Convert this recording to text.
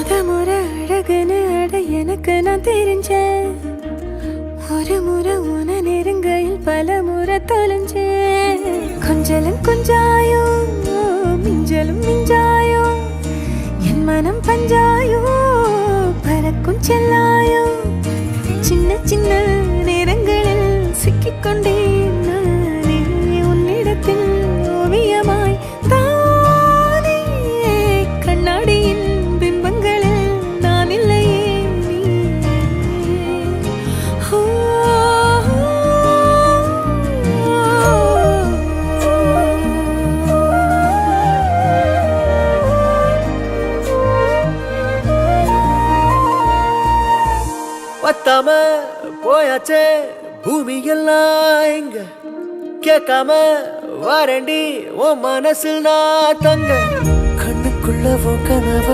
முறை அழகுன்னு அட எனக்கு நான் தெரிஞ்சேன். ஒரு முறை உன நெருங்கையில் பல முறை தொலைஞ்சேன். கொஞ்சலும் கொஞ்சாயோ மிஞ்சலும் மிஞ்சாயோ என் மனம் பஞ்சாயோ பறக்கும் செல்லாயோ சின்ன சின்ன நேரங்களில் சிக்கிக்கொண்டேன் நானே உன்னிடத்தில் ஓவியமாய் தானே கண்ணாடியின் பிம்பங்களில் நான் இல்லையே நீ. பத்தாம போயாச்சே பூமி எல்லாம் இங்க கேட்காம வாரண்டி உன் மனசில் நான் தங்க கண்ணுக்குள்ள கனவ